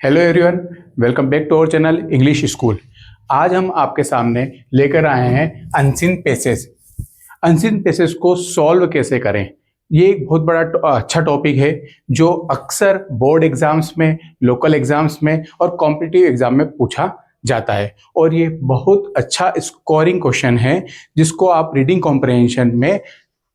Hello everyone, welcome back to our channel English school. आज हम आपके सामने लेकर आए हैं अनसीन पेसेस। अनसीन पेसेस को सॉल्व कैसे करें, ये एक बहुत बड़ा अच्छा टॉपिक है जो अक्सर बोर्ड एग्जाम्स में, लोकल एग्जाम्स में और कॉम्पिटिटिव एग्जाम में पूछा जाता है। और ये बहुत अच्छा स्कोरिंग क्वेश्चन है जिसको आप रीडिंग कॉम्प्रिहेंशन में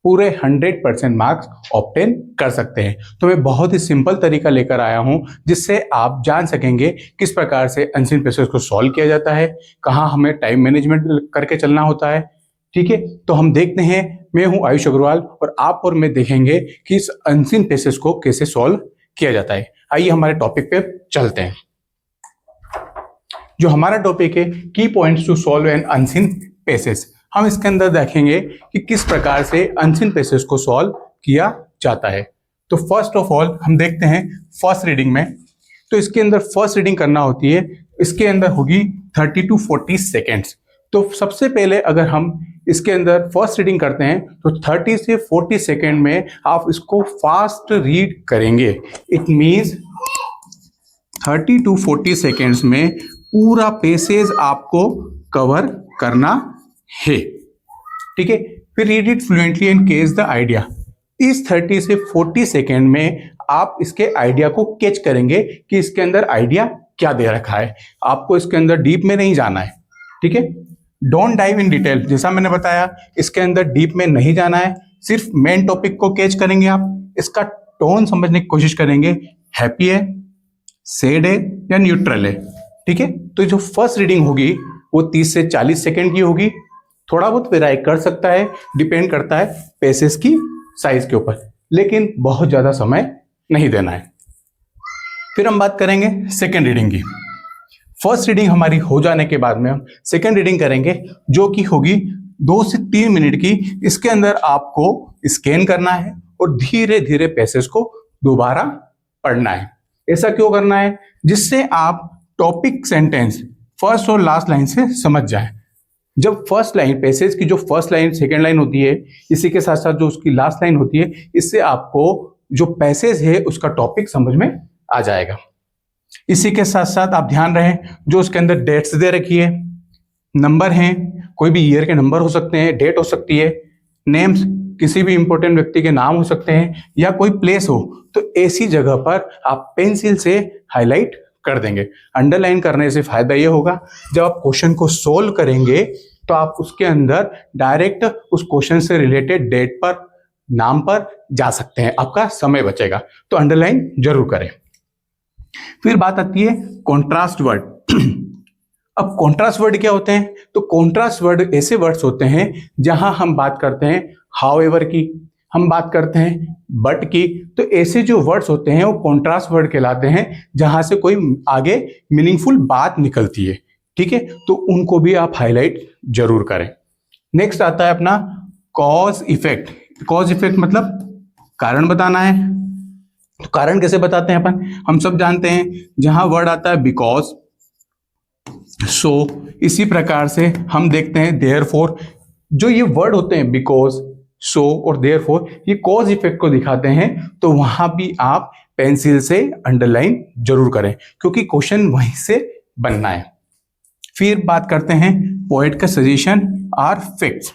पूरे 100% मार्क्स ऑब्टेन कर सकते हैं। तो मैं बहुत ही सिंपल तरीका लेकर आया हूं जिससे आप जान सकेंगे किस प्रकार से अनसीन पेसेस को सॉल्व किया जाता है, कहां हमें टाइम मैनेजमेंट करके चलना होता है। ठीक है, तो हम देखते हैं। मैं हूं आयुष अग्रवाल और आप और मैं देखेंगे कि इस अनसीन पेसेस को कैसे सॉल्व किया जाता है। आइए हमारे टॉपिक पे चलते हैं। जो हमारा टॉपिक है की points to solve an unseen passages, हम इसके अंदर देखेंगे कि किस प्रकार से अनसीन पेसेस को सॉल्व किया जाता है। तो फर्स्ट ऑफ ऑल हम देखते हैं फर्स्ट रीडिंग में। तो इसके अंदर फर्स्ट रीडिंग करना होती है, इसके अंदर होगी 30 to 40 सेकेंड्स। तो सबसे पहले अगर हम इसके अंदर फर्स्ट रीडिंग करते हैं तो 30 से 40 सेकेंड में आप इसको फास्ट रीड करेंगे। इट मीन्स 30 to 40 सेकेंड्स में पूरा पेसेज आपको कवर करना है। ठीक है, फिर read it fluently and catch the idea. इस 30 से 40 सेकेंड में आप इसके आइडिया को कैच करेंगे कि इसके अंदर आइडिया क्या दे रखा है। आपको इसके अंदर डीप में नहीं जाना है। ठीक है, डोंट डाइव इन डिटेल। जैसा मैंने बताया, इसके अंदर डीप में नहीं जाना है, सिर्फ मेन टॉपिक को कैच करेंगे आप। इसका टोन समझने की कोशिश करेंगे, हैप्पी है, सैड है या न्यूट्रल है। ठीक है, तो जो फर्स्ट रीडिंग होगी वो 30 से 40 सेकेंड की होगी। थोड़ा बहुत वेराई कर सकता है, डिपेंड करता है पेसेस की साइज के ऊपर, लेकिन बहुत ज्यादा समय नहीं देना है। फिर हम बात करेंगे सेकेंड रीडिंग की। फर्स्ट रीडिंग हमारी हो जाने के बाद में हम सेकेंड रीडिंग करेंगे जो कि होगी 2 से 3 मिनट की। इसके अंदर आपको स्कैन करना है और धीरे धीरे पेसेस को दोबारा पढ़ना है। ऐसा क्यों करना है? जिससे आप टॉपिक सेंटेंस फर्स्ट और लास्ट लाइन से समझ जाएं। जब फर्स्ट लाइन पैसेज की जो फर्स्ट लाइन सेकेंड लाइन होती है, इसी के साथ साथ जो उसकी लास्ट लाइन होती है, इससे आपको जो पैसेज है उसका टॉपिक समझ में आ जाएगा। इसी के साथ साथ आप ध्यान रहे जो उसके अंदर डेट्स दे रखी है, नंबर हैं, कोई भी ईयर के नंबर हो सकते हैं, डेट हो सकती है, नेम्स किसी भी इंपॉर्टेंट व्यक्ति के नाम हो सकते हैं या कोई प्लेस हो, तो ऐसी जगह पर आप पेंसिल से हाईलाइट कर देंगे। अंडरलाइन करने से फायदा ये होगा, जब आप क्वेश्चन को सोल्व करेंगे तो आप उसके अंदर डायरेक्ट उस क्वेश्चन से रिलेटेड डेट पर, नाम पर जा सकते हैं, आपका समय बचेगा। तो अंडरलाइन जरूर करें। फिर बात आती है कॉन्ट्रास्ट वर्ड। अब कॉन्ट्रास्ट वर्ड क्या होते हैं? तो कॉन्ट्रास्ट वर्ड ऐसे वर्ड्स होते हैं जहां हम बात करते हैं हाउएवर की, हम बात करते हैं बट की। तो ऐसे जो वर्ड्स होते हैं वो कॉन्ट्रास्ट वर्ड कहलाते हैं, जहां से कोई आगे मीनिंगफुल बात निकलती है। ठीक है, तो उनको भी आप हाईलाइट जरूर करें। नेक्स्ट आता है अपना कॉज इफेक्ट। कॉज इफेक्ट मतलब कारण बताना है। तो कारण कैसे बताते हैं अपन? हम सब जानते हैं, जहां वर्ड आता है बिकॉज, सो, इसी प्रकार से हम देखते हैं देयरफॉर। जो ये वर्ड होते हैं बिकॉज, सो और देयरफॉर, ये कॉज इफेक्ट को दिखाते हैं। तो वहां भी आप पेंसिल से अंडरलाइन जरूर करें, क्योंकि क्वेश्चन वहीं से बनना है। फिर बात करते हैं पोएट का सजेशन आर फैक्ट्स।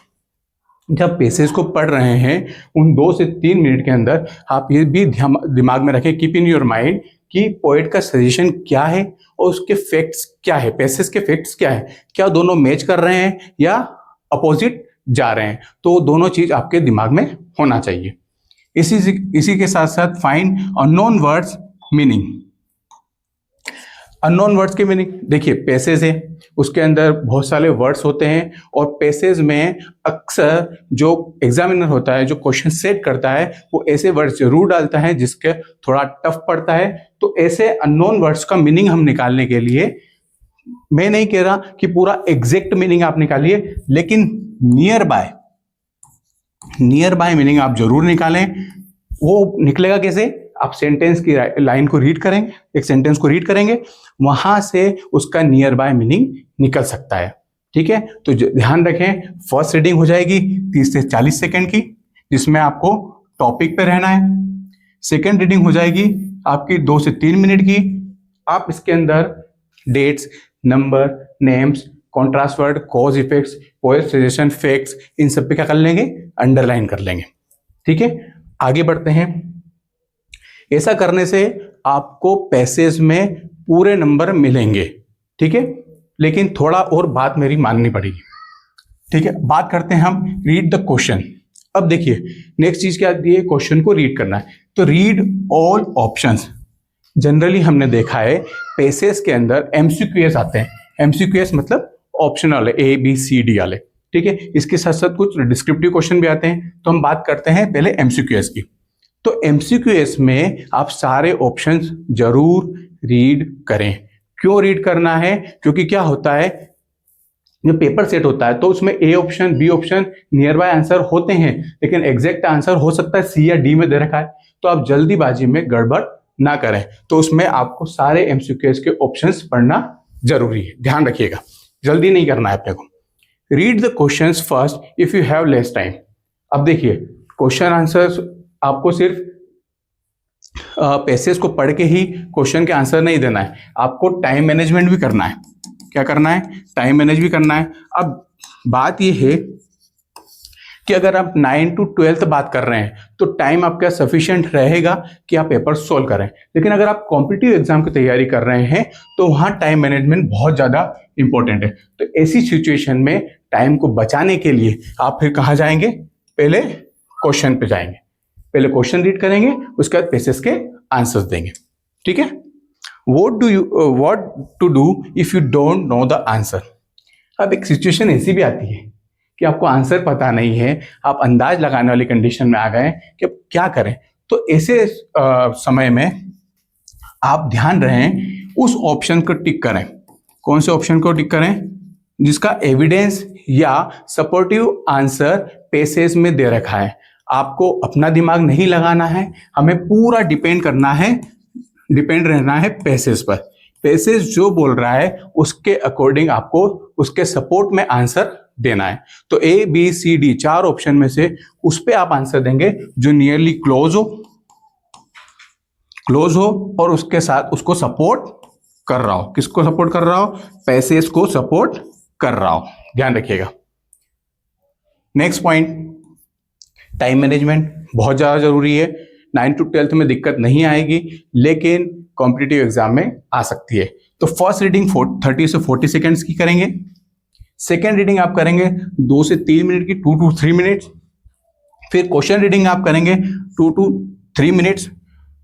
जब पेसेज को पढ़ रहे हैं उन 2 से 3 मिनट के अंदर आप ये भी दिमाग में रखें, कीप इन योर माइंड, कि पोएट का सजेशन क्या है और उसके फैक्ट्स क्या है, पेसेज के फैक्ट्स क्या है, क्या दोनों मैच कर रहे हैं या अपोजिट जा रहे हैं। तो दोनों चीज आपके दिमाग में होना चाहिए। इसी के साथ साथ find unknown words meaning. Unknown words के मीनिंग देखिए, पैसेज है, उसके अंदर बहुत सारे वर्ड्स होते हैं और पैसेज में अक्सर जो एग्जामिनर होता है, जो क्वेश्चन सेट करता है, वो ऐसे वर्ड्स जरूर डालता है जिसके थोड़ा टफ पड़ता है। तो ऐसे अननोन वर्ड्स का मीनिंग हम निकालने के लिए, मैं नहीं कह रहा कि पूरा एग्जैक्ट मीनिंग आप निकालिए, लेकिन नियर बाय मीनिंग आप जरूर निकालें। वो निकलेगा कैसे? आप सेंटेंस की लाइन को रीड करेंगे, एक सेंटेंस को रीड करेंगे, वहां से उसका नियर बाय मीनिंग निकल सकता है। ठीक है, तो ध्यान रखें, फर्स्ट रीडिंग हो जाएगी 30 से 40 सेकेंड की, जिसमें आपको टॉपिक पे रहना है। सेकेंड रीडिंग हो जाएगी आपकी 2 से 3 मिनट की, आप इसके अंदर dates, number, names, contrast word, cause effects, poet suggestion, facts, इन सब पे क्या कर लेंगे, अंडरलाइन कर लेंगे। ठीक है, आगे बढ़ते हैं। ऐसा करने से आपको पैसेज में पूरे नंबर मिलेंगे। ठीक है, लेकिन थोड़ा और बात मेरी माननी पड़ेगी। ठीक है, बात करते हैं हम रीड द क्वेश्चन। अब देखिए नेक्स्ट चीज क्या दी है, क्वेश्चन को रीड करना है। तो रीड ऑल ऑप्शंस। जनरली हमने देखा है पैसेज के अंदर एमसीक्यूएस आते हैं। एमसीक्यूएस मतलब ऑप्शन वाले, ए बी सी डी वाले। ठीक है, इसके साथ साथ कुछ डिस्क्रिप्टिव क्वेश्चन भी आते हैं। तो हम बात करते हैं पहले एमसीक्यूएस की। तो एमसीक्यूएस में आप सारे ऑप्शंस जरूर रीड करें। क्यों रीड करना है, क्योंकि क्या होता है, जब पेपर सेट होता है तो उसमें A option, B option, nearby answer होते हैं, लेकिन एग्जैक्ट आंसर हो सकता है सी या डी में दे रखा है। तो आप जल्दीबाजी में गड़बड़ ना करें। तो उसमें आपको सारे एमसीक्यूएस के ऑप्शंस पढ़ना जरूरी है, ध्यान रखिएगा, जल्दी नहीं करना है अपने को। Read the questions first if you have less time. अब देखिए क्वेश्चन आंसर्स आपको सिर्फ पैसेज को पढ़ के ही क्वेश्चन के आंसर नहीं देना है, आपको टाइम मैनेजमेंट भी करना है। क्या करना है, टाइम मैनेज भी करना है। अब बात यह है कि अगर आप 9 to 12 बात कर रहे हैं तो टाइम आपका सफिशिएंट रहेगा कि आप पेपर सोल्व करें। लेकिन अगर आप कॉम्पिटिटिव एग्जाम की तैयारी कर रहे हैं तो वहां टाइम मैनेजमेंट बहुत ज़्यादा इंपॉर्टेंट है। तो ऐसी सिचुएशन में टाइम को बचाने के लिए आप फिर कहाँ जाएंगे, पहले क्वेश्चन पे जाएंगे, पहले क्वेश्चन रीड करेंगे, उसके बाद पैसेज के आंसर्स देंगे। ठीक है, what to do if you don't know the answer। अब एक सिचुएशन ऐसी भी आती है कि आपको आंसर पता नहीं है, आप अंदाज लगाने वाली कंडीशन में आ गए कि अब क्या करें। तो ऐसे समय में आप ध्यान रहें, उस ऑप्शन को टिक करें। कौन से ऑप्शन को टिक करें, जिसका एविडेंस या सपोर्टिव आंसर पैसेज में दे रखा है। आपको अपना दिमाग नहीं लगाना है, हमें पूरा डिपेंड रहना है पैसेज पर। पैसेज जो बोल रहा है उसके अकॉर्डिंग आपको उसके सपोर्ट में आंसर देना है। तो A B C D 4 option में से उस पे आप आंसर देंगे जो नियरली क्लोज हो और उसके साथ उसको सपोर्ट कर रहा हो। किसको सपोर्ट कर रहा हो, पैसेज को सपोर्ट कर रहा हो, ध्यान रखिएगा। नेक्स्ट पॉइंट, टाइम मैनेजमेंट बहुत ज्यादा जरूरी है। 9 to 12 में दिक्कत नहीं आएगी, लेकिन कॉम्पिटिटिव एग्जाम में आ सकती है। तो फर्स्ट रीडिंग 30 से 40 सेकेंड्स की करेंगे। सेकेंड रीडिंग आप करेंगे 2 से 3 मिनट की, 2 to 3 मिनट्स। फिर क्वेश्चन रीडिंग आप करेंगे 2 to 3 मिनट्स,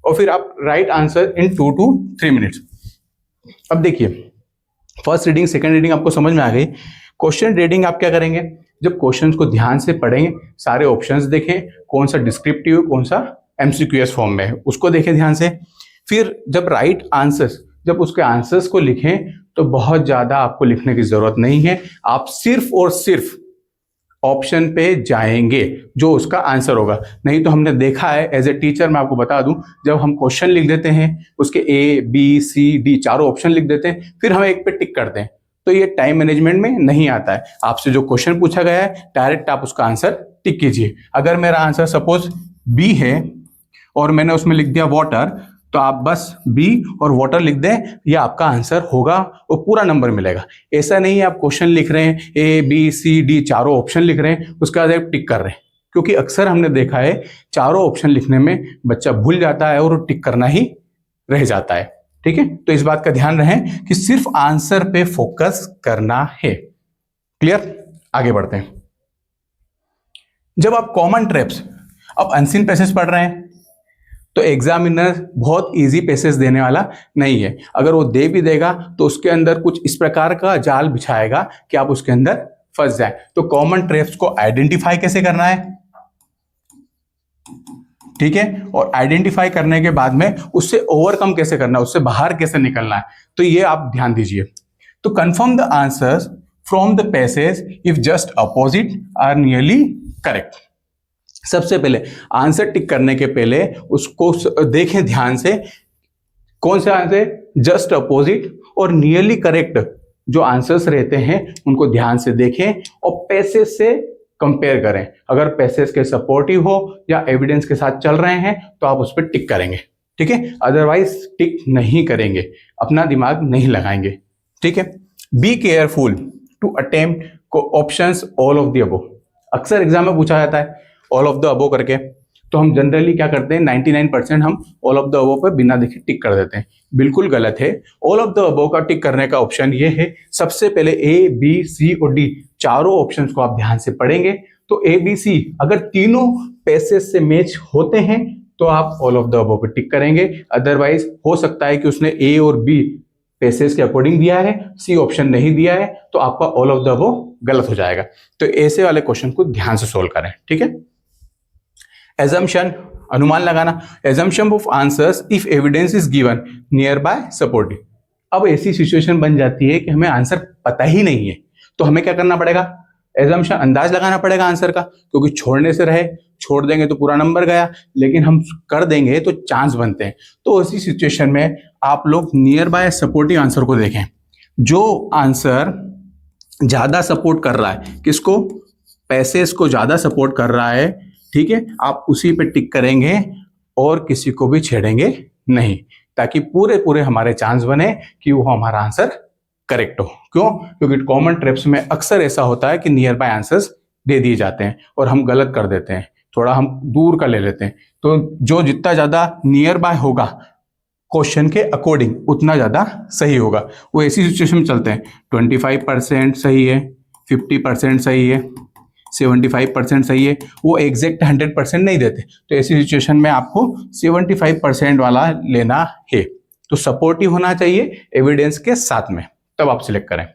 और फिर आप right answer in 2 to 3 minutes. अब देखिए फर्स्ट रीडिंग सेकेंड रीडिंग आपको समझ में आ गई। क्वेश्चन रीडिंग आप क्या करेंगे, जब क्वेश्चंस को ध्यान से पढ़ेंगे, सारे ऑप्शंस देखें, कौन सा डिस्क्रिप्टिव कौन सा एमसीक्यूएस फॉर्म में है उसको देखें ध्यान से। फिर जब राइट आंसर्स, जब उसके आंसर्स को लिखें तो बहुत ज्यादा आपको लिखने की जरूरत नहीं है, आप सिर्फ और सिर्फ ऑप्शन पे जाएंगे जो उसका आंसर होगा। नहीं तो हमने देखा है एज ए टीचर, मैं आपको बता दूं, जब हम क्वेश्चन लिख देते हैं उसके A B C D 4 option लिख देते हैं, फिर हम एक पे टिक करते हैं, तो ये टाइम मैनेजमेंट में नहीं आता है। आपसे जो क्वेश्चन पूछा गया है डायरेक्ट आप उसका आंसर टिक कीजिए। अगर मेरा आंसर सपोज बी है और मैंने उसमें लिख दिया वाटर, तो आप बस बी और वाटर लिख दें, ये आपका आंसर होगा और पूरा नंबर मिलेगा। ऐसा नहीं है आप क्वेश्चन लिख रहे हैं, A B C D 4 option लिख रहे हैं, उसके बाद एक टिक कर रहे हैं, क्योंकि अक्सर हमने देखा है 4 ऑप्शन लिखने में बच्चा भूल जाता है और टिक करना ही रह जाता है। ठीक है, तो इस बात का ध्यान रखें कि सिर्फ आंसर पे फोकस करना है। क्लियर, आगे बढ़ते हैं। जब आप कॉमन ट्रैप्स, अब अनसीन पैसेज पढ़ रहे हैं तो एग्जामिनर बहुत इजी पैसेज देने वाला नहीं है। अगर वो दे भी देगा तो उसके अंदर कुछ इस प्रकार का जाल बिछाएगा कि आप उसके अंदर फंस जाए। तो कॉमन ट्रैप्स को आइडेंटिफाई कैसे करना है, ठीक है, और आइडेंटिफाई करने के बाद में उससे ओवरकम कैसे करना है, उससे बाहर कैसे निकलना है, तो ये आप ध्यान दीजिए। तो confirm the answers from the passage if just opposite are nearly correct. सबसे पहले आंसर टिक करने के पहले उसको देखें ध्यान से, कौन से आंसर जस्ट अपोजिट और नियरली करेक्ट जो आंसर्स रहते हैं उनको ध्यान से देखें और पैसेज से कंपेयर करें। अगर पैसेज के सपोर्टिव हो या एविडेंस के साथ चल रहे हैं तो आप उस पर टिक करेंगे। ठीक है, अदरवाइज टिक नहीं करेंगे, अपना दिमाग नहीं लगाएंगे, ठीक है। Be careful to attempt options all of the above. अक्सर एग्जाम में पूछा जाता है ऑल ऑफ द अबोव करके, तो हम जनरली क्या करते हैं 99% हम ऑल ऑफ द अबोव पे बिना देखे टिक कर देते हैं। बिल्कुल गलत है। ऑल ऑफ द अबोव का टिक करने का ऑप्शन ये है, सबसे पहले ए बी सी और डी चारों ऑप्शंस को आप ध्यान से पढ़ेंगे तो ए बी सी अगर तीनों पैसेज से मैच होते हैं तो आप ऑल ऑफ द अबोव पे टिक करेंगे। अदरवाइज हो सकता है कि उसने ए और बी पैसेज के अकॉर्डिंग दिया है, सी ऑप्शन नहीं दिया है, तो आपका ऑल ऑफ द अबोव गलत हो जाएगा। तो ऐसे वाले क्वेश्चन को ध्यान से सोल्व करें, ठीक है। एजम्पशन, अनुमान लगाना, assumption of answers if evidence is given near by supportive. अब ऐसी सिचुएशन बन जाती है कि हमें आंसर पता ही नहीं है, तो हमें क्या करना पड़ेगा, एजम्पशन अंदाज लगाना पड़ेगा आंसर का, क्योंकि छोड़ने से रहे, छोड़ देंगे तो पूरा नंबर गया, लेकिन हम कर देंगे तो चांस बनते हैं। तो ऐसी सिचुएशन में आप लोग नियर बाय सपोर्टिव आंसर को देखें, जो आंसर ज्यादा सपोर्ट कर रहा है, किसको, पैसेज को ज्यादा सपोर्ट कर रहा है, ठीक है, आप उसी पे टिक करेंगे और किसी को भी छेड़ेंगे नहीं, ताकि पूरे पूरे हमारे चांस बने कि वो हमारा आंसर करेक्ट हो। क्यों, क्योंकि कॉमन ट्रैप्स में अक्सर ऐसा होता है कि नियर बाय आंसर्स दे दिए जाते हैं और हम गलत कर देते हैं, थोड़ा हम दूर का ले लेते हैं। तो जो जितना ज्यादा नियर बाय होगा क्वेश्चन के अकॉर्डिंग उतना ज्यादा सही होगा। वो ऐसी सिचुएशन में चलते हैं 25% सही है, 50% सही है, 75% सही है, वो एग्जैक्ट 100% नहीं देते। तो ऐसी सिचुएशन में आपको 75% वाला लेना है। तो सपोर्टिव होना चाहिए एविडेंस के साथ में, तब आप सिलेक्ट करें।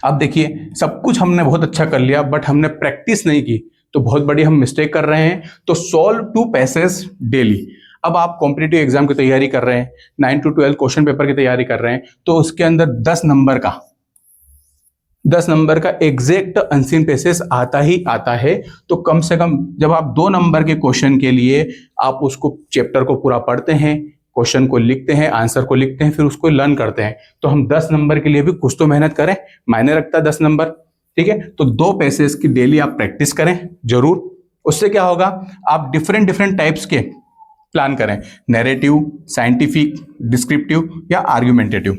अब देखिए सब कुछ हमने बहुत अच्छा कर लिया, बट हमने प्रैक्टिस नहीं की, तो बहुत बड़ी हम मिस्टेक कर रहे हैं। तो सॉल्व 2 पैसेज डेली। अब आप कॉम्पिटिटिव एग्जाम की तैयारी कर रहे हैं, 9 to 12 क्वेश्चन पेपर की तैयारी कर रहे हैं, तो उसके अंदर 10 नंबर का एग्जैक्ट अनसीन पैसेज आता ही आता है। तो कम से कम जब आप 2 नंबर के क्वेश्चन के लिए आप उसको चैप्टर को पूरा पढ़ते हैं, क्वेश्चन को लिखते हैं, आंसर को लिखते हैं, फिर उसको लर्न करते हैं, तो हम 10 नंबर के लिए भी कुछ तो मेहनत करें, मायने रखता है 10 नंबर, ठीक है। तो 2 पैसेज की डेली आप प्रैक्टिस करें जरूर। उससे क्या होगा, आप डिफरेंट टाइप्स के प्लान करें, नैरेटिव, साइंटिफिक, डिस्क्रिप्टिव या आर्ग्यूमेंटेटिव।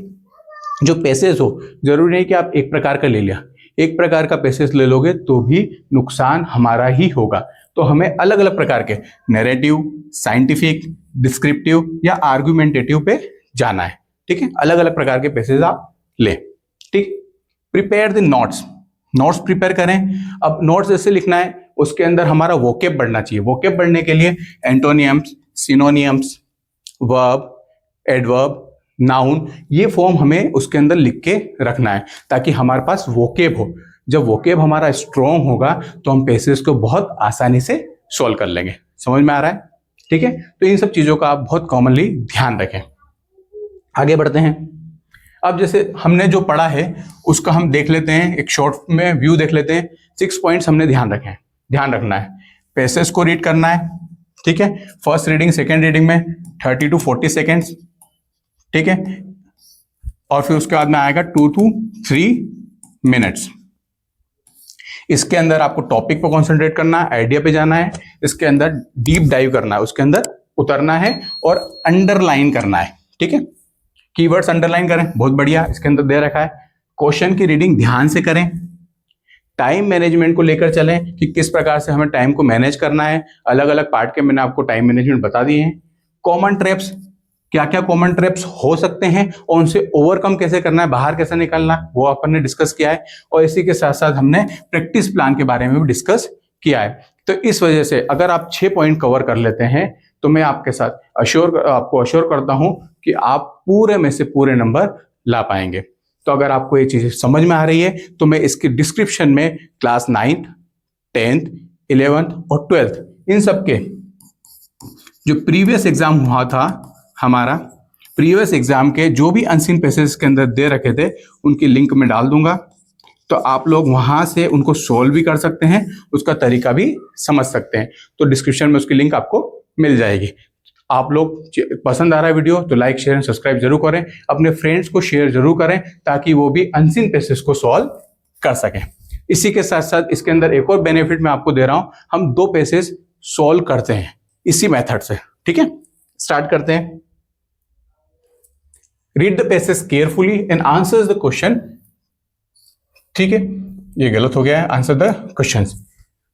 जो पैसेज हो, जरूरी नहीं कि आप एक प्रकार का ले लिया, एक प्रकार का पैसेज ले लोगे तो भी नुकसान हमारा ही होगा। तो हमें अलग अलग प्रकार के नैरेटिव, साइंटिफिक, डिस्क्रिप्टिव या आर्ग्यूमेंटेटिव पे जाना है, ठीक है। अलग अलग प्रकार के पैसेज आप ले, ठीक। प्रिपेयर द नोट्स प्रिपेयर करें। अब नोट्स जैसे लिखना है, उसके अंदर हमारा वोकेब बढ़ना चाहिए। वोकेब बढ़ने के लिए एंटोनियम्स, सिनोनियम्स, वर्ब, एडवर्ब, नाउन, ये फॉर्म हमें उसके अंदर लिख के रखना है, ताकि हमारे पास वोकेब हो। जब वोकेब हमारा स्ट्रॉन्ग होगा तो हम पैसेज को बहुत आसानी से सॉल्व कर लेंगे। समझ में आ रहा है, ठीक है। तो इन सब चीजों का आप बहुत कॉमनली ध्यान रखें। आगे बढ़ते हैं। अब जैसे हमने जो पढ़ा है उसका हम देख लेते हैं, एक शॉर्ट में व्यू देख लेते हैं। 6 पॉइंट्स हमने ध्यान रखना है। पैसेज को रीड करना है, ठीक है। फर्स्ट रीडिंग, सेकेंड रीडिंग में 30 to 40 सेकेंड्स, ठीक है। और फिर उसके बाद में आएगा 2 to 3 मिनट्स। इसके अंदर आपको टॉपिक पर कॉन्सेंट्रेट करना है, आइडिया पे जाना है, इसके अंदर डीप डाइव करना है, उसके अंदर उतरना है और अंडरलाइन करना है, ठीक है। कीवर्ड्स अंडरलाइन करें, बहुत बढ़िया, इसके अंदर दे रखा है। क्वेश्चन की रीडिंग ध्यान से करें। टाइम मैनेजमेंट को लेकर चलें कि किस प्रकार से हमें टाइम को मैनेज करना है। अलग अलग पार्ट के मैंने आपको टाइम मैनेजमेंट बता दिए हैं। कॉमन ट्रैप्स, क्या क्या कॉमन ट्रैप्स हो सकते हैं और उनसे ओवरकम कैसे करना है, बाहर कैसे निकलना है, वो अपन ने डिस्कस किया है। और इसी के साथ साथ हमने प्रैक्टिस प्लान के बारे में भी डिस्कस किया है। तो इस वजह से अगर आप 6 पॉइंट कवर कर लेते हैं तो मैं आपके साथ आपको अश्योर करता हूं कि आप पूरे में से पूरे नंबर ला पाएंगे। तो अगर आपको ये चीजें समझ में आ रही है तो मैं इसके डिस्क्रिप्शन में क्लास 9th, 10th, 11th और 12th इन सब के जो प्रीवियस एग्जाम हुआ था, हमारा प्रीवियस एग्जाम के जो भी अनसीन पैसेज के अंदर दे रखे थे उनकी लिंक में डाल दूंगा। तो आप लोग वहां से उनको सोल्व भी कर सकते हैं, उसका तरीका भी समझ सकते हैं। तो डिस्क्रिप्शन में उसकी लिंक आपको मिल जाएगी। आप लोग पसंद आ रहा है वीडियो तो लाइक, शेयर एंड सब्सक्राइब जरूर करें। अपने फ्रेंड्स को शेयर जरूर करें ताकि वो भी अनसीन पैसेज को सॉल्व कर सकें। इसी के साथ साथ इसके अंदर एक और बेनिफिट मैं आपको दे रहा हूं, हम 2 पैसेज सॉल्व करते हैं इसी मेथड से, ठीक है। स्टार्ट करते हैं। Read the passage carefully and answers the question. ठीक है, ये गलत हो गया है, answer the questions.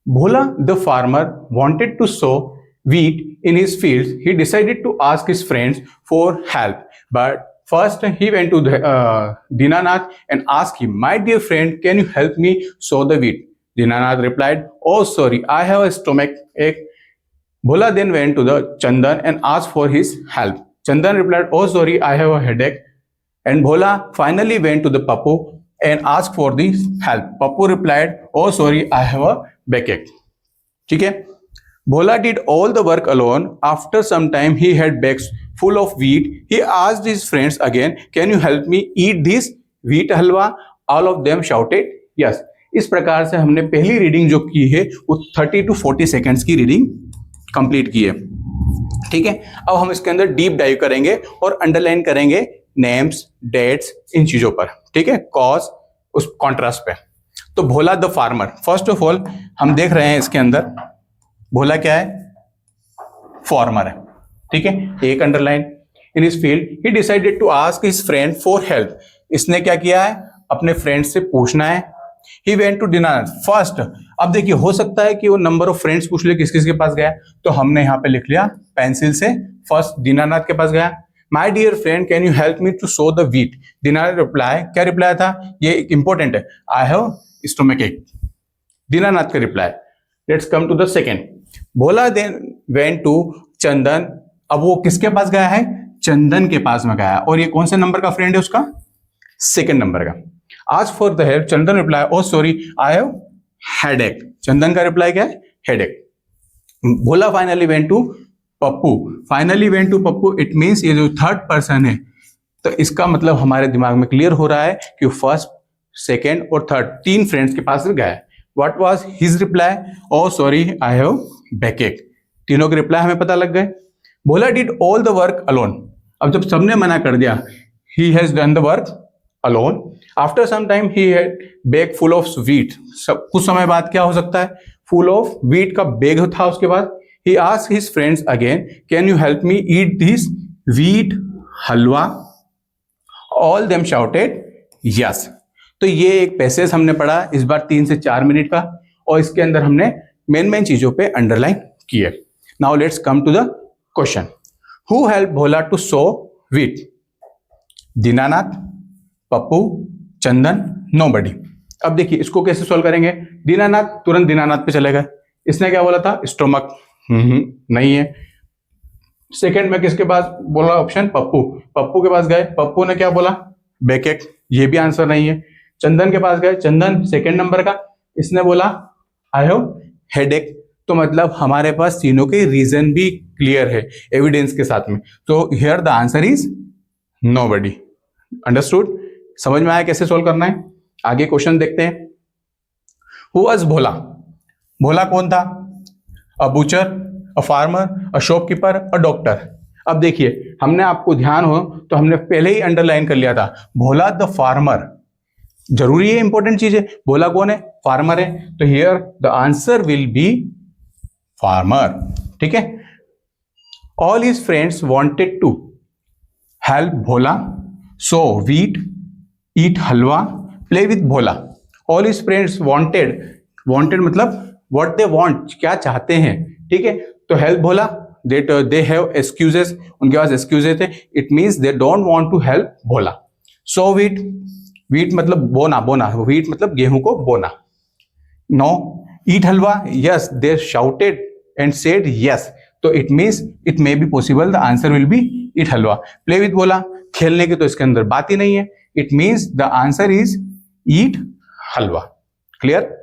Bhola the farmer wanted to sow wheat in his fields. He decided to ask his friends for help, but first he went to Dinanath and asked him, "My dear friend, can you help me sow the wheat?" Dinanath replied, "Oh, sorry, I have a stomach ache." Bhola then went to the Chandan and asked for his help. Chandan replied, "Oh, sorry, I have a headache." And Bhola finally went to the Pappu and asked for the help. Pappu replied, "Oh, sorry, I have a backache." ठीक है, Bhola did all the work alone. After some time, he had bags full of wheat. He asked his friends again, "Can you help me eat this wheat halwa?" All of them shouted, "Yes." इस प्रकार से हमने पहली reading जो की है वो 30 to 40 seconds की रीडिंग कंप्लीट की है। ठीक है, अब हम इसके अंदर डीप डाइव करेंगे और अंडरलाइन करेंगे नेम्स, डेट्स, इन चीजों पर। ठीक है, कॉज, उस कॉन्ट्रास्ट पे। तो Bhola the farmer, first of all हम देख रहे हैं इसके अंदर भोला क्या है, फार्मर है। ठीक है, एक underline. In his field he decided to ask his friend for help. इसने क्या किया है, अपने फ्रेंड से पूछना है। He went to Dinanath first. अब देखिए, हो सकता है कि वो नंबर ऑफ फ्रेंड्स पूछ ले किस किस के पास गया, तो हमने यहां पे लिख लिया पेंसिल से, फर्स्ट दीनानाथ के पास गया। My dear friend, can you help me to sow the wheat? Dinanath reply, क्या रिप्लाई था, ये इंपॉर्टेंट है, आई हैव स्टोमक एक, दीनानाथ का reply. Let's come to the second. Bhola then went to Chandan. अब वो किसके पास गया है, चंदन के पास में गया है, और ये कौन से नंबर का फ्रेंड है उसका, सेकेंड नंबर का। आज for the help, Chandan reply, oh sorry I have headache. Chandan का रिप्लाई क्या है, headache. Bhola finally went to Pappu. Finally went to Pappu, it means ये जो थर्ड पर्सन है, तो इसका मतलब हमारे दिमाग में क्लियर हो रहा है कि फर्स्ट, सेकेंड और थर्ड तीन फ्रेंड्स के पास गया है। What was his reply? Oh sorry, I have backache. तीनों के रिप्लाई हमें पता लग गए। भोला did all the work alone. अब जब सबने मना कर दिया, he has done the work alone. After some time, he had bag full of wheat. सब कुछ समय बाद क्या हो सकता है, full of wheat का बैग था उसके बाद। He asked his friends again, "Can you help me eat this wheat halwa?" All them shouted, "Yes." तो ये एक पैसेज हमने पढ़ा इस बार 3 से 4 मिनट का, और इसके अंदर हमने मेन चीजों पे अंडरलाइन किए। Now let's come to the question. Who help Bhola to sow wheat? Dinanath, Pappu, Chandan, nobody. अब देखिए इसको कैसे सॉल्व करेंगे। दीनानाथ, तुरंत दीनानाथ पे चले गए। इसने क्या बोला था, स्टोमक, नहीं है। सेकेंड में किसके पास बोला ऑप्शन, पप्पू। पप्पू के पास गए, पप्पू ने क्या बोला, बैकएक, ये भी आंसर नहीं है। चंदन के पास गए, चंदन सेकंड नंबर का, इसने बोला आई हैव हेडेक। तो मतलब हमारे पास तीनों के रीजन भी क्लियर है एविडेंस के साथ में। तो here the answer is nobody. Understood, समझ में आया कैसे सोल्व करना है। आगे क्वेश्चन देखते हैं। हु वाज भोला? भोला कौन था? A butcher, a farmer, a shopkeeper, a doctor. अब देखिए, हमने आपको ध्यान हो तो हमने पहले ही अंडरलाइन कर लिया था, भोला द फार्मर। जरूरी है, इंपॉर्टेंट चीज है। भोला कौन है, फार्मर है। तो here the answer will be farmer. ठीक है। All his friends wanted to help Bhola sow wheat, eat halwa, play with Bhola. All his friends wanted, wanted मतलब व्हाट दे वांट, क्या चाहते हैं। ठीक है, तो help Bhola, they have excuses, उनके पास एक्सक्यूजेस थे। It means they don't want to help Bhola. Sow wheat, wheat मतलब बोना, बोना, व्हीट मतलब गेहूं को बोना। No, eat halwa, yes, they shouted and said yes. तो it means it may be possible, the answer will be eat halwa. Play with Bhola, खेलने की तो इसके अंदर बात ही नहीं है। It means the answer is eat halwa. Clear.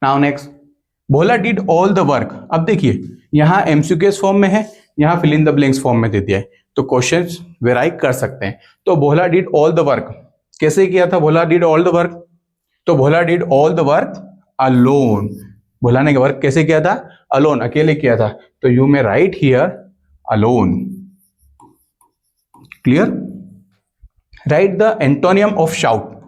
Now next, Bhola did all the work. अब देखिए, यहां एमसीक्यूएस फॉर्म में है, यहां fill in the blanks form में दे दिया है, तो क्वेश्चंस वेराई कर सकते हैं। तो Bhola did all the work कैसे किया था, Bhola did all the work, तो Bhola did all the work alone. Bhola ने वर्क कैसे किया था, अलोन, अकेले किया था। तो you may right here alone. Clear. Right the antonym of shout.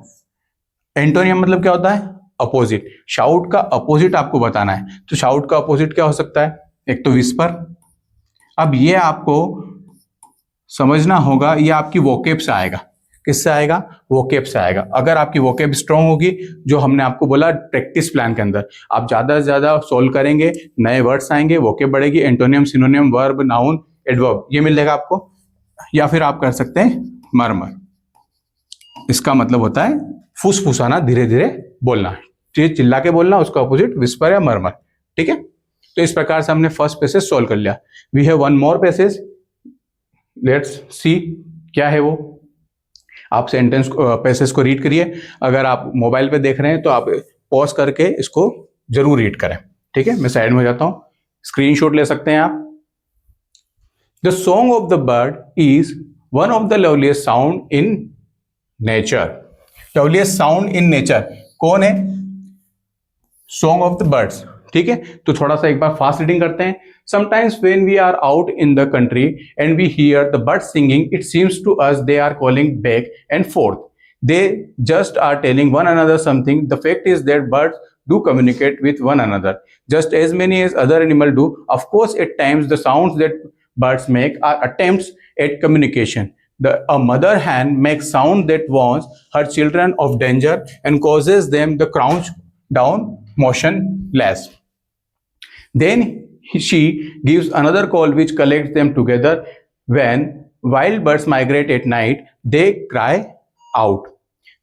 Antonym मतलब क्या होता है, अपोजिट। शाउट का अपोजिट आपको बताना है। तो शाउट का अपोजिट क्या हो सकता है, एक तो विस्पर, अब ये आपको समझना होगा, ये आपकी वोकेब से आएगा। किससे आएगा? वोकेब से आएगा। अगर आपकी वोकेब स्ट्रांग होगी, जो हमने आपको बोला प्रैक्टिस प्लान के अंदर, आप ज्यादा से ज्यादा सोल्व करेंगे, नए वर्ड्स आएंगे, वोकेब बढ़ेगी, एंटोनियम, सिनोनियम, वर्ब, नाउन, एडवर्ब ये मिल जाएगा आपको। या फिर आप कर सकते हैं मरमर, इसका मतलब होता है फुसफुसाना, धीरे धीरे बोलना, चिल्ला के बोलना, उसका ऑपोजिट विस्पर या मरमर। ठीक है, तो इस प्रकार से हमने फर्स्ट पैसेज सोल्व कर लिया। We have one more passage, let's see क्या है वो। आप सेंटेंस पैसेज को रीड करिए। अगर आप मोबाइल पे देख रहे हैं तो आप पॉज करके इसको जरूर रीड करें। ठीक है, मैं साइड में हो जाता हूं, स्क्रीनशॉट ले सकते हैं आप। The song of the bird is one of the loveliest sound in nature. Loveliest sound in nature कौन है? Song of the birds. ठीक है, तो थोड़ा सा एक बार फास्ट रीडिंग करते हैं। Sometimes when we are out in the country and we hear the birds singing, it seems to us they are calling back and forth. They just are telling one another something. The fact is that birds do communicate with one another, just as many as other animals do. Of course, at times the sounds that birds make are attempts at communication. A mother hen makes sound that warns her children of danger and causes them to crouch down motionless. Then she gives another call which collects them together. When wild birds migrate at night, they cry out.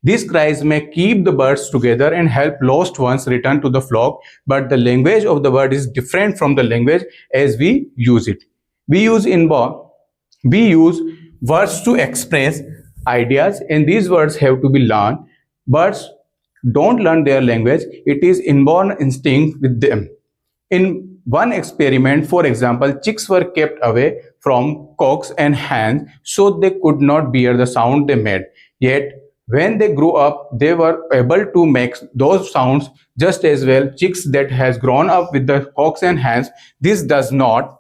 These cries may keep the birds together and help lost ones return to the flock, but the language of the bird is different from the language as we use it. We use words to express ideas, and these words have to be learned. Birds don't learn their language, it is inborn instinct with them. In one experiment, for example, chicks were kept away from cocks and hens so they could not bear the sound they made. Yet, when they grew up, they were able to make those sounds just as well. Chicks that has grown up with the cocks and hens. This does not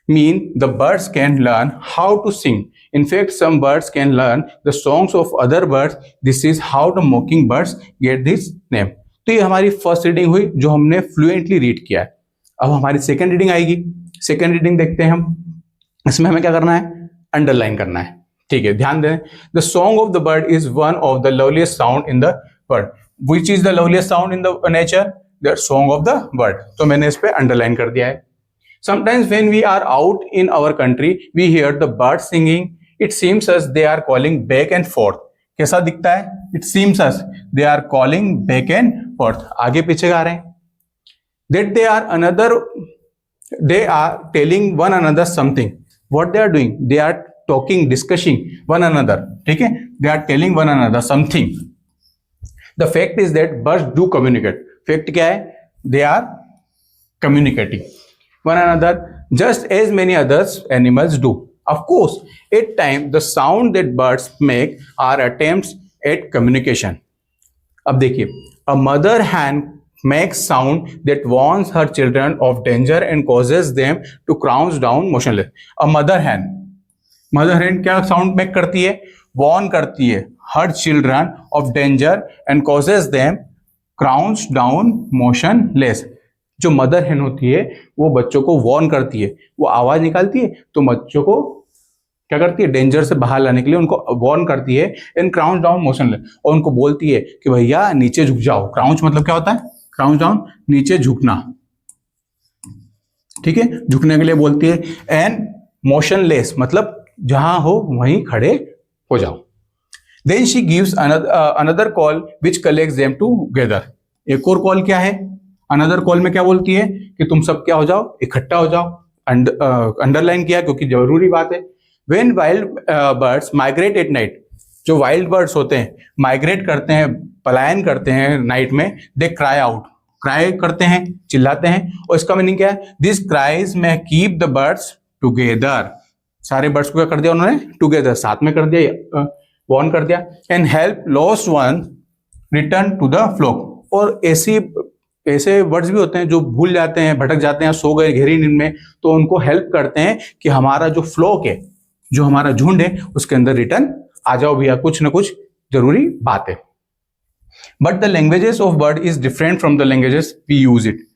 mean the birds can learn how to sing. In fact, some birds can learn the songs of other birds. This is how the mockingbirds get this name. तो ये हमारी first reading हुई जो हमने fluently read किया है। अब हमारी सेकेंड रीडिंग आएगी। सेकेंड रीडिंग देखते हैं हम। इसमें हमें क्या करना है? अंडरलाइन करना है। ठीक है, ध्यान दें। The song of the bird is one of the loveliest sound in the bird. Which is the loveliest sound in the nature? The song of the bird. तो मैंने इस पे अंडरलाइन कर दिया है। Sometimes when we are out in our country, we hear the birds singing. It seems as they are calling back and forth. कैसा दिखता है? It seems as they are calling back and forth. आगे पीछे गा रहे हैं। That they are telling one another something. What they are doing? They are talking, discussing one another. ठीक है? They are telling one another something. The fact is that birds do communicate. Fact क्या है? They are communicating one another just as many other animals do. Of course, at times the sound that birds make are attempts at communication. अब देखिए, a mother hen makes sound that warns her children of danger and causes them to crouch down motionless. A mother hen क्या sound make करती है? Warne करती है her children of danger and causes them crouch down motionless. जो mother हेन होती है वो बच्चों को वॉर्न करती है, वो आवाज निकालती है तो बच्चों को क्या करती है? डेंजर से बाहर लाने के लिए उनको वॉर्न करती है। एंड क्राउच डाउन मोशनलेस, और उनको बोलती है कि भैया नीचे झुक जाओ। क्राउच मतलब क्या होता है? क्राउच डाउन, नीचे झुकना। ठीक है, झुकने के लिए बोलती है। एंड मोशनलेस मतलब जहां हो वहीं खड़े हो जाओ। Then she gives another call which collects them together. एक और कॉल क्या है? अनदर कॉल में क्या बोलती है कि तुम सब क्या हो जाओ? इकट्ठा हो जाओ। अंडरलाइन किया क्योंकि जरूरी बात है। When wild birds migrate at night, जो वाइल्ड बर्ड्स होते हैं माइग्रेट करते हैं, पलायन करते हैं नाइट में, दे क्राई आउट, क्राई करते हैं, चिल्लाते हैं। और इसका मीनिंग क्या है? This cries may keep the birds together. सारे बर्ड्स को क्या कर दिया उन्होंने? टुगेदर, साथ में कर दिया, वॉर्न कर दिया। And help lost one return to the flock. और ऐसे बर्ड्स भी होते हैं जो भूल जाते हैं, भटक जाते हैं, सो गए गहरी नींद में, तो उनको हेल्प करते हैं कि हमारा जो फ्लॉक है, जो हमारा झुंड है, उसके अंदर रिटर्न आ जाओ भैया, कुछ ना कुछ जरूरी बात है। But the languages of bird is different from the languages we use it.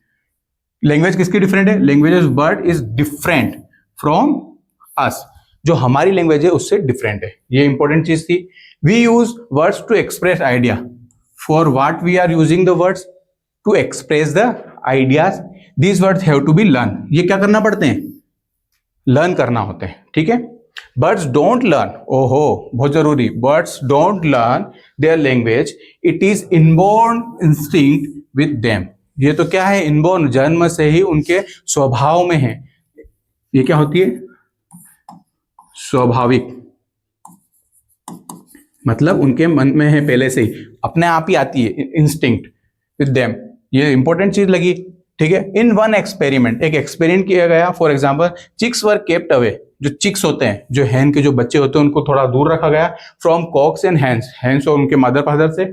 Language किसकी डिफरेंट है? Languages bird is different from us, जो हमारी लैंग्वेज है उससे डिफरेंट है। ये इंपॉर्टेंट चीज थी। We use words to express idea. For what we are using the words? To express the ideas. These words have to be learn. ये क्या करना पड़ते हैं? लर्न करना होते हैं, ठीक है। बर्ड्स डोंट लर्न, ओहो बहुत जरूरी, birds don't learn their language, it is inborn instinct with them. ये तो क्या है? इनबोर्न, जन्म से ही उनके स्वभाव में है। ये क्या होती है? स्वाभाविक, मतलब उनके मन में है, पहले से ही अपने आप ही आती है, इंस्टिंक्ट विद देम। ये इंपॉर्टेंट चीज लगी, ठीक है। इन वन एक्सपेरिमेंट, एक एक्सपेरिमेंट किया गया। For example, chicks were kept away. जो चिक्स होते हैं, जो हैन के जो बच्चे होते हैं, उनको थोड़ा दूर रखा गया from cocks and hens, hens और उनके मदर फादर से।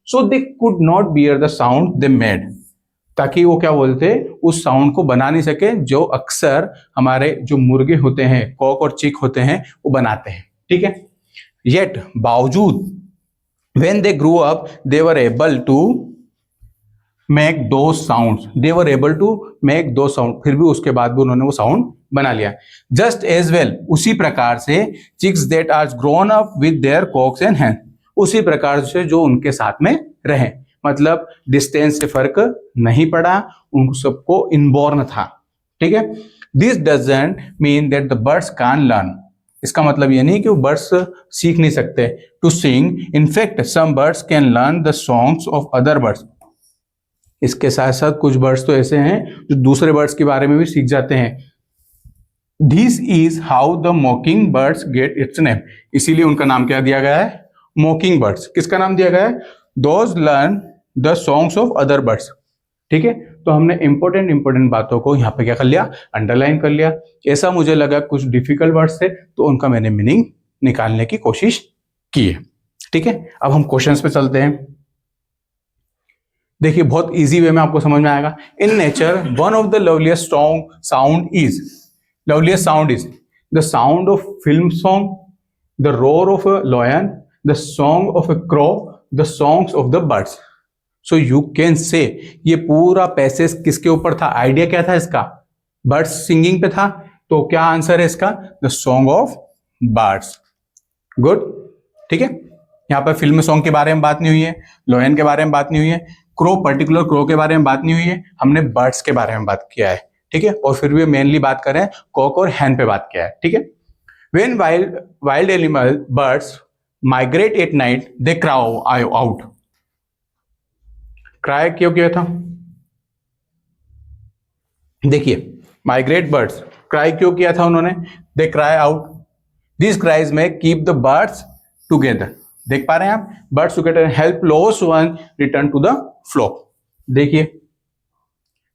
So they could not hear the sound they made, ताकि वो क्या बोलते, उस साउंड को बना नहीं सके जो अक्सर हमारे जो मुर्गे होते हैं, कॉक और चिक होते हैं, वो बनाते हैं, ठीक है। येट, बावजूद, when they grew up they were able to make those sounds, they were able to make those sound, फिर भी उसके बाद भी उन्होंने वो साउंड बना लिया। just as well, उसी प्रकार से chicks that are grown up with their cocks and hens, उसी प्रकार से जो उनके साथ में रहे, मतलब डिस्टेंस से फर्क नहीं पड़ा, उन सबको इनबॉर्न था, ठीक है। This doesn't mean that the birds can learn, इसका मतलब ये नहीं कि वो बर्ड्स सीख नहीं सकते to sing. In fact some birds can learn the songs of other birds. इसके साथ साथ कुछ बर्ड्स तो ऐसे हैं जो दूसरे बर्ड्स के बारे में भी सीख जाते हैं। This is how the mocking birds get its name, इसीलिए उनका नाम क्या दिया गया है? Mocking birds. किसका नाम दिया गया है? Those learn the songs of other birds, ठीक है। तो हमने इंपॉर्टेंट बातों को यहाँ पे क्या कर लिया? अंडरलाइन कर लिया। ऐसा मुझे लगा कुछ डिफिकल्ट वर्ड्स थे तो उनका मैंने मीनिंग निकालने की कोशिश की है, ठीक है। अब हम क्वेश्चंस पे चलते हैं। देखिए बहुत इजी वे में आपको समझ में आएगा। In nature one of the loveliest sound is, loveliest sound is the sound of film song, the roar of a lion, the song of a crow, the songs of the birds. So you can say, ये पूरा passage किसके ऊपर था? Idea क्या था इसका? Birds singing पे था। तो क्या आंसर है इसका? The song of birds. Good, ठीक है। यहाँ पर फिल्म सॉन्ग के बारे में बात नहीं हुई है, लोयन के बारे में बात नहीं हुई है, क्रो, पर्टिकुलर क्रो के बारे में बात नहीं हुई है, हमने बर्ड्स के बारे में बात किया है, ठीक है। और फिर भी मेनली बात करें कॉक और हैन पे बात किया है, ठीक है। When wild animal birds migrate at night they crow out. Cry क्यों किया था? देखिए, माइग्रेट बर्ड्स क्राई क्यों किया था उन्होंने? They cry out. This cries may keep the birds together. देख पा रहे हैं आप? Birds together help lost one return to the flock. देखिए,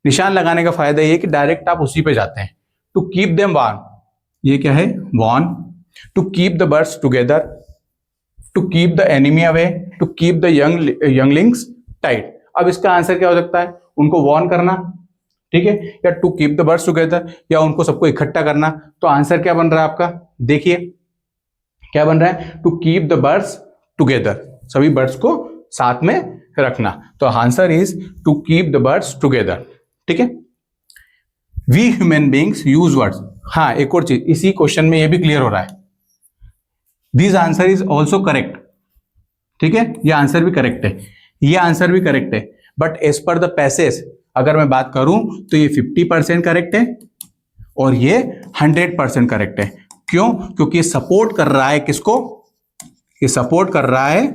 निशान लगाने का फायदा ये कि डायरेक्ट आप उसी पे जाते हैं। टू कीप देम वार्म, ये क्या है? Warn. To keep the birds together, to keep the enemy away, to keep the younglings tight. अब इसका आंसर क्या हो सकता है? उनको वॉर्न करना, ठीक है, या to keep the birds together, या उनको सबको इकट्ठा करना। तो आंसर क्या बन रहा है आपका? देखिए क्या बन रहा है? To keep the birds together, सभी बर्ड्स को साथ में रखना। तो answer is to keep the birds together, ठीक है। We human beings use words. हाँ, एक और चीज इसी क्वेश्चन में ये भी क्लियर हो रहा है। This answer is also correct, ठीक है, ये आंसर भी करेक्ट है, ये आंसर भी करेक्ट है। But as per the passage अगर मैं बात करूं तो ये 50% करेक्ट है और ये 100% करेक्ट है। क्यों? क्योंकि ये सपोर्ट कर रहा है किसको? ये सपोर्ट कर रहा है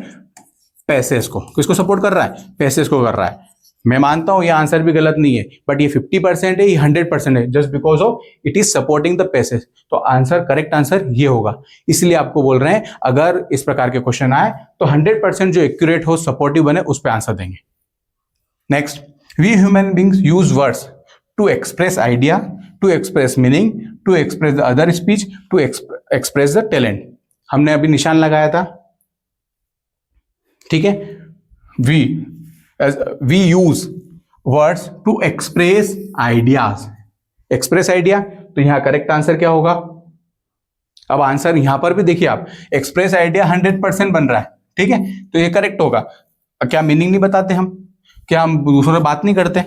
पैसेज को। किसको सपोर्ट कर रहा है? पैसेज को कर रहा है। मैं मानता हूं ये आंसर भी गलत नहीं है, बट ये 50% है, ये 100% है, just because of it is supporting the passage. तो आंसर, करेक्ट आंसर ये होगा। इसलिए आपको बोल रहे हैं अगर इस प्रकार के क्वेश्चन आए तो 100% जो एक्यूरेट हो, सपोर्टिव बने, उस पर आंसर देंगे। Next, we human beings use words to express idea, to express meaning, to express the other speech, to express the talent. हमने अभी निशान लगाया था, ठीक है। We use words to express ideas. Express idea, तो यहां करेक्ट आंसर क्या होगा? अब आंसर यहां पर भी देखिए आप, एक्सप्रेस आइडिया 100% बन रहा है, ठीक है, तो ये करेक्ट होगा। क्या मीनिंग नहीं बताते हम? क्या हम दूसरों से बात नहीं करते?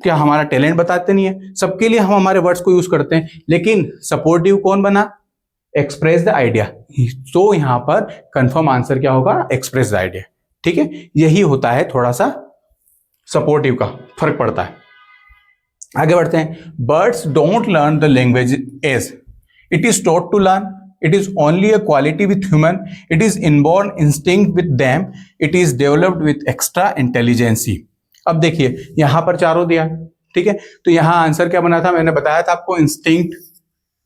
क्या हमारा टैलेंट बताते नहीं है? सबके लिए हम हमारे वर्ड्स को यूज करते हैं, लेकिन सपोर्टिव कौन बना? Express the idea. तो यहां पर कंफर्म आंसर क्या होगा? Express the idea. ठीक है, यही होता है, थोड़ा सा सपोर्टिव का फर्क पड़ता है। आगे बढ़ते हैं। Birds don't learn the language as it is taught to learn, it is only a quality with human, it is inborn instinct with them, it is developed with extra intelligency. अब देखिए यहां पर चारों दिया, ठीक है, तो यहां आंसर क्या बना था? मैंने बताया था आपको, इंस्टिंक्ट,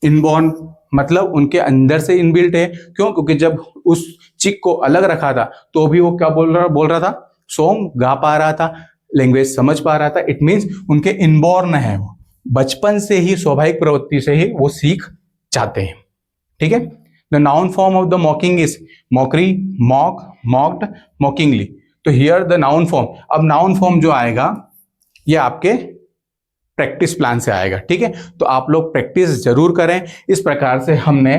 इनबॉर्न, मतलब उनके अंदर से इनबिल्ट है। क्यों? क्योंकि जब उस चिक को अलग रखा था तो भी वो क्या बोल रहा था? सॉन्ग गा पा रहा था, लैंग्वेज समझ पा रहा था। इट मीन्स उनके इनबॉर्न है, वो बचपन से ही, स्वाभाविक प्रवृत्ति से ही वो सीख जाते हैं। ठीक है। The noun form of the मॉकिंग is mockery, mock, mocked, mockingly. तो हियर द नाउन फॉर्म, अब नाउन फॉर्म जो आएगा ये आपके प्रैक्टिस प्लान से आएगा। ठीक है, तो आप लोग प्रैक्टिस जरूर करें। इस प्रकार से हमने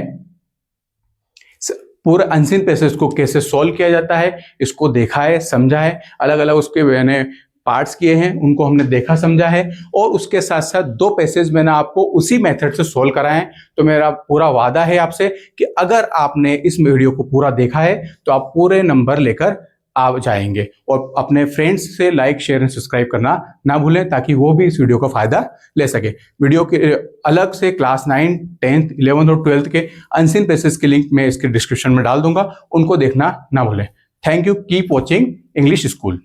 पूरे अनसीन पैसेज को कैसे सॉल्व किया जाता है इसको देखा है, समझा है, अलग अलग उसके मैंने पार्ट्स किए हैं, उनको हमने देखा समझा है, और उसके साथ साथ 2 पैसेज मैंने आपको उसी मेथड से सॉल्व कराए हैं। तो मेरा पूरा वादा है आपसे कि अगर आपने इस वीडियो को पूरा देखा है तो आप पूरे नंबर लेकर आ जाएंगे। और अपने फ्रेंड्स से लाइक, शेयर एंड सब्सक्राइब करना ना भूलें ताकि वो भी इस वीडियो का फायदा ले सके। वीडियो के अलग से क्लास 9, 10th, 11th और 12th के अनसीन पैसेज के लिंक मैं इसके डिस्क्रिप्शन में डाल दूंगा, उनको देखना ना भूलें। Thank you, keep watching English school.